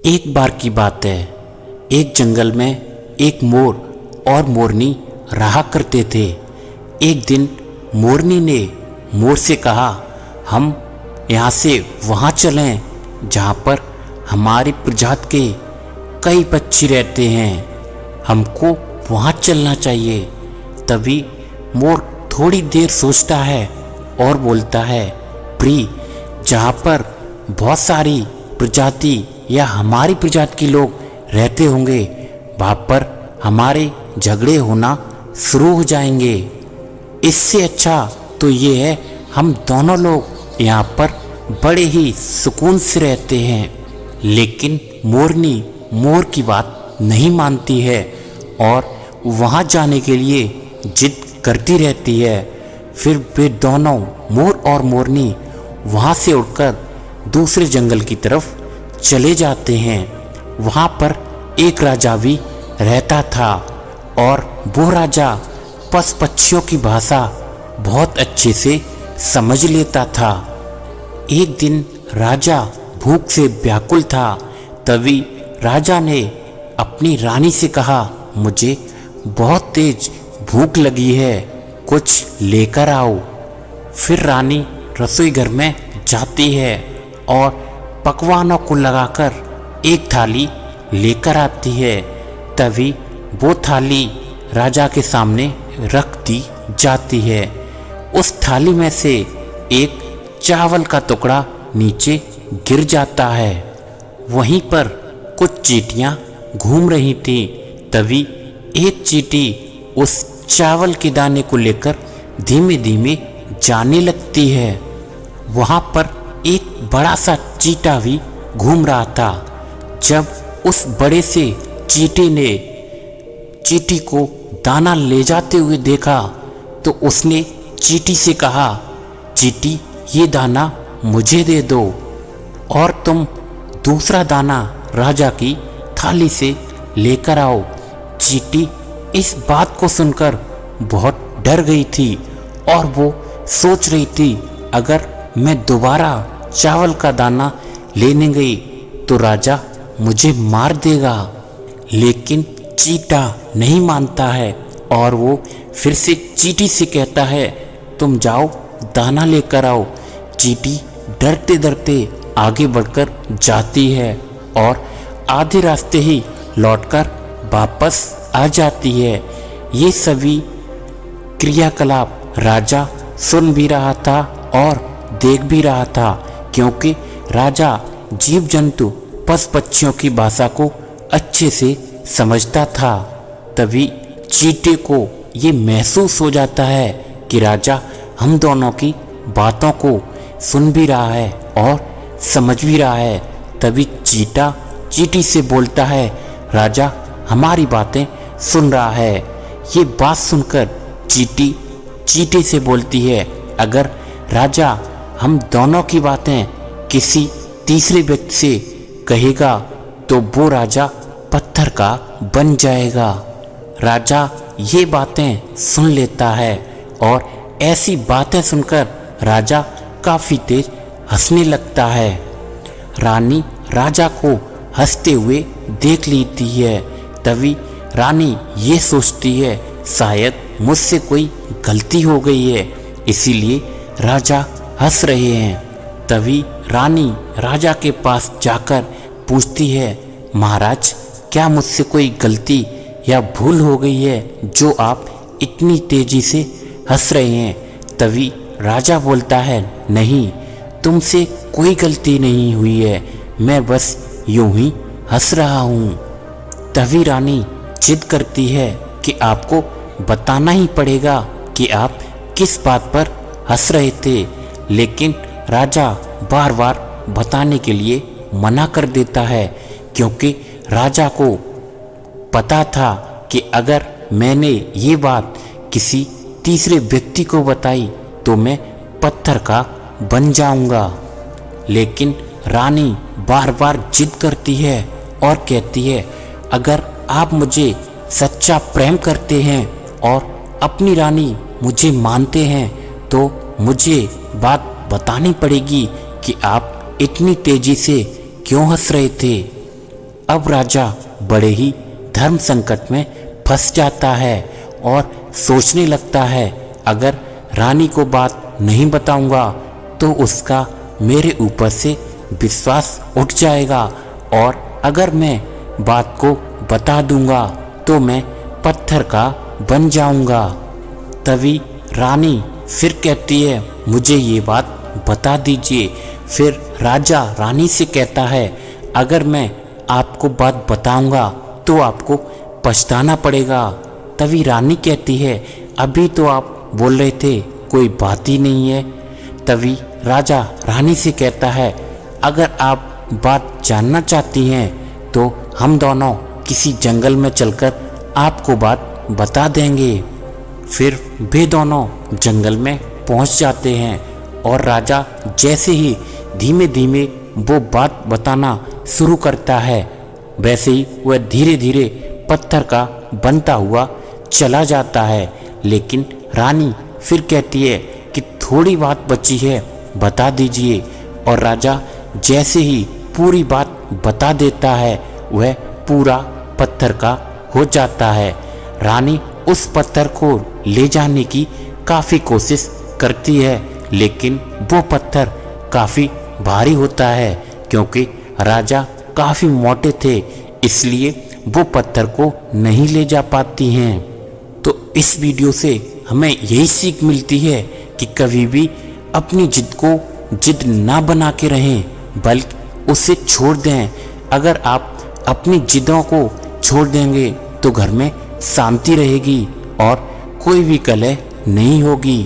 एक बार की बात है, एक जंगल में एक मोर और मोरनी रहा करते थे। एक दिन मोरनी ने मोर से कहा, हम यहाँ से वहाँ चलें जहाँ पर हमारी प्रजाति के कई पक्षी रहते हैं, हमको वहाँ चलना चाहिए। तभी मोर थोड़ी देर सोचता है और बोलता है, प्रिय, जहाँ पर बहुत सारी प्रजाति या हमारी प्रजाति के लोग रहते होंगे, वहाँ पर हमारे झगड़े होना शुरू हो जाएंगे। इससे अच्छा तो ये है हम दोनों लोग यहाँ पर बड़े ही सुकून से रहते हैं। लेकिन मोरनी मोर की बात नहीं मानती है और वहाँ जाने के लिए जिद करती रहती है। फिर वे दोनों मोर और मोरनी वहाँ से उड़कर दूसरे जंगल की तरफ चले जाते हैं। वहाँ पर एक राजा भी रहता था और वो राजा पशु पक्षियों की भाषा बहुत अच्छे से समझ लेता था। एक दिन राजा भूख से व्याकुल था। तभी राजा ने अपनी रानी से कहा, मुझे बहुत तेज भूख लगी है, कुछ लेकर आओ। फिर रानी रसोई घर में जाती है और पकवानों को लगाकर एक थाली लेकर आती है। तभी वो थाली राजा के सामने रख दी जाती है। उस थाली में से एक चावल का टुकड़ा नीचे गिर जाता है। वहीं पर कुछ चींटियां घूम रही थीं। तभी एक चींटी उस चावल के दाने को लेकर धीमे धीमे जाने लगती है। वहाँ पर एक बड़ा सा चींटा भी घूम रहा था। जब उस बड़े से चींटे ने चींटी को दाना ले जाते हुए देखा तो उसने चींटी से कहा, चींटी, ये दाना मुझे दे दो और तुम दूसरा दाना राजा की थाली से लेकर आओ। चींटी इस बात को सुनकर बहुत डर गई थी और वो सोच रही थी, अगर मैं दोबारा चावल का दाना लेने गई तो राजा मुझे मार देगा। लेकिन चींटा नहीं मानता है और वो फिर से चींटी से कहता है, तुम जाओ दाना लेकर आओ। चींटी डरते डरते आगे बढ़कर जाती है और आधे रास्ते ही लौटकर वापस आ जाती है। ये सभी क्रियाकलाप राजा सुन भी रहा था और देख भी रहा था, क्योंकि राजा जीव जंतु पशु पक्षियों की भाषा को अच्छे से समझता था। तभी चींटे को ये महसूस हो जाता है कि राजा हम दोनों की बातों को सुन भी रहा है और समझ भी रहा है। तभी चींटा चींटी से बोलता है, राजा हमारी बातें सुन रहा है। ये बात सुनकर चींटी चींटे से बोलती है, अगर राजा हम दोनों की बातें किसी तीसरे व्यक्ति से कहेगा तो वो राजा पत्थर का बन जाएगा। राजा ये बातें सुन लेता है और ऐसी बातें सुनकर राजा काफ़ी तेज हंसने लगता है। रानी राजा को हंसते हुए देख लेती है। तभी रानी ये सोचती है, शायद मुझसे कोई गलती हो गई है, इसीलिए राजा हंस रहे हैं। तभी रानी राजा के पास जाकर पूछती है, महाराज, क्या मुझसे कोई गलती या भूल हो गई है जो आप इतनी तेजी से हंस रहे हैं? तभी राजा बोलता है, नहीं, तुमसे कोई गलती नहीं हुई है, मैं बस यूं ही हंस रहा हूँ। तभी रानी जिद करती है कि आपको बताना ही पड़ेगा कि आप किस बात पर हंस रहे थे। लेकिन राजा बार बार बताने के लिए मना कर देता है, क्योंकि राजा को पता था कि अगर मैंने ये बात किसी तीसरे व्यक्ति को बताई तो मैं पत्थर का बन जाऊंगा। लेकिन रानी बार बार जिद करती है और कहती है, अगर आप मुझे सच्चा प्रेम करते हैं और अपनी रानी मुझे मानते हैं तो मुझे बात बतानी पड़ेगी कि आप इतनी तेजी से क्यों हंस रहे थे। अब राजा बड़े ही धर्म संकट में फंस जाता है और सोचने लगता है, अगर रानी को बात नहीं बताऊंगा तो उसका मेरे ऊपर से विश्वास उठ जाएगा, और अगर मैं बात को बता दूंगा तो मैं पत्थर का बन जाऊंगा। तभी रानी फिर कहती है, मुझे ये बात बता दीजिए। फिर राजा रानी से कहता है, अगर मैं आपको बात बताऊंगा तो आपको पछताना पड़ेगा। तभी रानी कहती है, अभी तो आप बोल रहे थे कोई बात ही नहीं है। तभी राजा रानी से कहता है, अगर आप बात जानना चाहती हैं तो हम दोनों किसी जंगल में चलकर आपको बात बता देंगे। फिर वे दोनों जंगल में पहुंच जाते हैं और राजा जैसे ही धीमे धीमे वो बात बताना शुरू करता है, वैसे ही वह धीरे धीरे पत्थर का बनता हुआ चला जाता है। लेकिन रानी फिर कहती है कि थोड़ी बात बची है, बता दीजिए। और राजा जैसे ही पूरी बात बता देता है, वह पूरा पत्थर का हो जाता है। रानी उस पत्थर को ले जाने की काफ़ी कोशिश करती है, लेकिन वो पत्थर काफ़ी भारी होता है, क्योंकि राजा काफ़ी मोटे थे, इसलिए वो पत्थर को नहीं ले जा पाती हैं। तो इस वीडियो से हमें यही सीख मिलती है कि कभी भी अपनी जिद को जिद ना बना के रहें, बल्कि उसे छोड़ दें। अगर आप अपनी जिदों को छोड़ देंगे तो घर में शांति रहेगी और कोई भी कलह नहीं होगी।